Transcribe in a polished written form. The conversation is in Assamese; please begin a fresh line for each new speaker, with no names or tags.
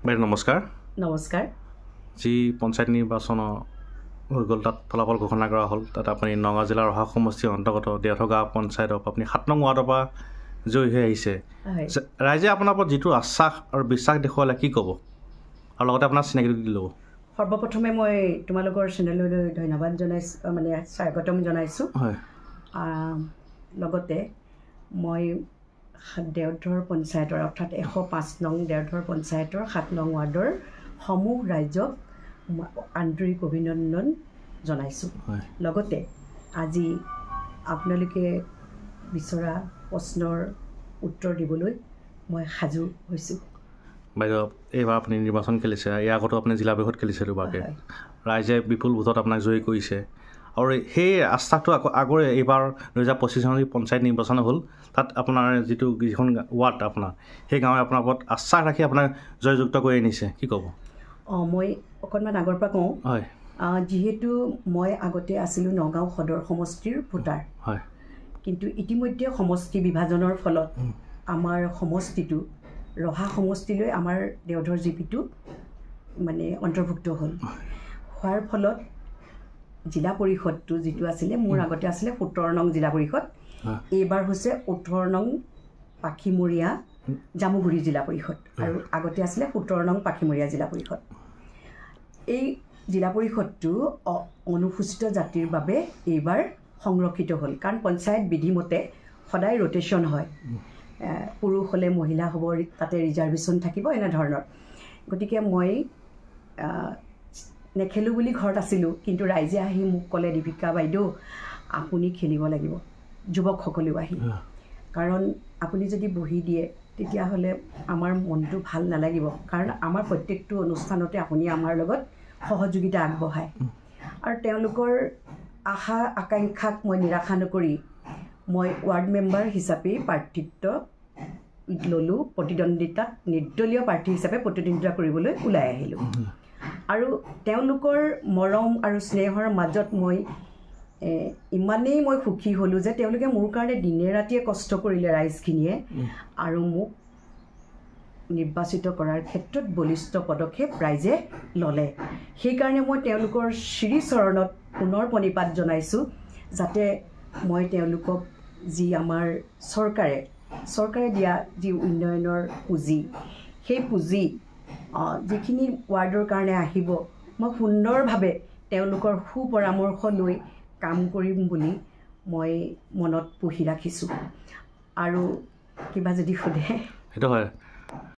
বাইদেউ নমস্কাৰ।
নমস্কাৰ।
যি পঞ্চায়ত নিৰ্বাচন হৈ গ'ল তাত ফলাফল ঘোষণা কৰা হ'ল। তাত আপুনি নগাঁও জিলাৰ ৰহা সমষ্টিৰ অন্তৰ্গত দেওধৰ গাঁও পঞ্চায়তত আপুনি 7 নং ৱাৰ্ডৰ পৰা জয়ী হৈ আহিছে। ৰাইজে আপোনাৰ ওপৰত যিটো আশ্বাস আৰু বিশ্বাস দেখুৱালে কি ক'ব, আৰু লগতে আপোনাৰ চিনাকিটো দি ল'ব।
সৰ্বপ্ৰথমে মই তোমালোকৰ চেনেললৈ ধন্যবাদ জনাইছোঁ, স্বাগতম জনাইছোঁ।
হয়।
লগতে মই দেওধৰ পঞ্চায়তৰ অৰ্থাৎ 105 নং দেওধৰ পঞ্চায়তৰ 7 নং ৱাৰ্ডৰ সমূহ ৰাইজক আন্তৰিক অভিনন্দন জনাইছোঁ। লগতে আজি আপোনালোকে বিচৰা প্ৰশ্নৰ উত্তৰ দিবলৈ মই সাজু হৈছোঁ।
বাইদেউ, এইবাৰ আপুনি নিৰ্বাচন খেলিছে, ইয়াৰ আগতো আপুনি জিলা পৰিষদ খেলিছে দুবাৰকৈ। ৰাইজে বিপুল ভোটত আপোনাক জয়ী কৰিছে, আৰু সেই আস্থাটো আগৰে এইবাৰ 2025 চনৰ যি পঞ্চায়ত নিৰ্বাচন হ'ল তাত আপোনাৰ যিখন ৱাৰ্ড আপোনাৰ সেই গাঁৱে আপোনাৰ ওপৰত আশ্বাস ৰাখি আপোনাক জয়যুক্ত কৰি আনিছে, কি ক'ব?
মই অকণমান আগৰ পৰা কওঁ।
হয়।
যিহেতু মই আগতে আছিলোঁ নগাঁও সদৰ সমষ্টিৰ ভোটাৰ।
হয়।
কিন্তু ইতিমধ্যে সমষ্টি বিভাজনৰ ফলত আমাৰ সমষ্টিটো ৰহা সমষ্টিলৈ আমাৰ দেওধৰ জিপিটো মানে অন্তৰ্ভুক্ত হ'ল। হোৱাৰ ফলত জিলা পৰিষদটো যিটো আছিলে, মোৰ আগতে আছিলে 17 নং জিলা পৰিষদ, এইবাৰ হৈছে 18 নং পাখিমৰীয়া জামুগুৰি জিলা পৰিষদ, আৰু আগতে আছিলে 17 নং পাখিমৰীয়া জিলা পৰিষদ। এই জিলা পৰিষদটো অনুসূচিত জাতিৰ বাবে এইবাৰ সংৰক্ষিত হ'ল, কাৰণ পঞ্চায়ত বিধিমতে সদায় ৰোটেশ্যন হয়। পুৰুষ হ'লে মহিলা হ'ব, তাতে ৰিজাৰ্ভেশ্যন থাকিব, এনেধৰণৰ। গতিকে মই নেখেলোঁ বুলি ঘৰত আছিলোঁ, কিন্তু ৰাইজে আহি মোক ক'লে, দীপিকা বাইদেউ আপুনি খেলিব লাগিব, যুৱকসকলেও আহি, কাৰণ আপুনি যদি বহি দিয়ে তেতিয়াহ'লে আমাৰ মনটো ভাল নালাগিব, কাৰণ আমাৰ প্ৰত্যেকটো অনুষ্ঠানতে আপুনি আমাৰ লগত সহযোগিতা আগবঢ়ায়। আৰু তেওঁলোকৰ আশা আকাংক্ষাক মই নিৰাশা নকৰি মই ৱাৰ্ড মেম্বাৰ হিচাপে প্ৰাৰ্থিত্ব ল'লোঁ, প্ৰতিদ্বন্দ্বিতাত নিৰ্দলীয় প্ৰাৰ্থী হিচাপে প্ৰতিদ্বন্দ্বিতা কৰিবলৈ ওলাই আহিলোঁ। আৰু তেওঁলোকৰ মৰম আৰু স্নেহৰ মাজত মই ইমানেই মই সুখী হ'লোঁ যে তেওঁলোকে মোৰ কাৰণে দিনে ৰাতিয়ে কষ্ট কৰিলে ৰাইজখিনিয়ে, আৰু মোক নিৰ্বাচিত কৰাৰ ক্ষেত্ৰত বলিষ্ঠ পদক্ষেপ ৰাইজে ল'লে। সেইকাৰণে মই তেওঁলোকৰ শ্ৰীচৰণত পুনৰ প্ৰণিপাত জনাইছোঁ, যাতে মই তেওঁলোকক যি আমাৰ চৰকাৰে দিয়া যি উন্নয়নৰ পুঁজি, সেই পুঁজি যিখিনি ৱাৰ্ডৰ কাৰণে আহিব, মই সুন্দৰভাৱে তেওঁলোকৰ সুপৰামৰ্শ লৈ কাম কৰিম বুলি মই মনত পুহি ৰাখিছোঁ। আৰু কিবা যদি সোধে?
সেইটো হয়।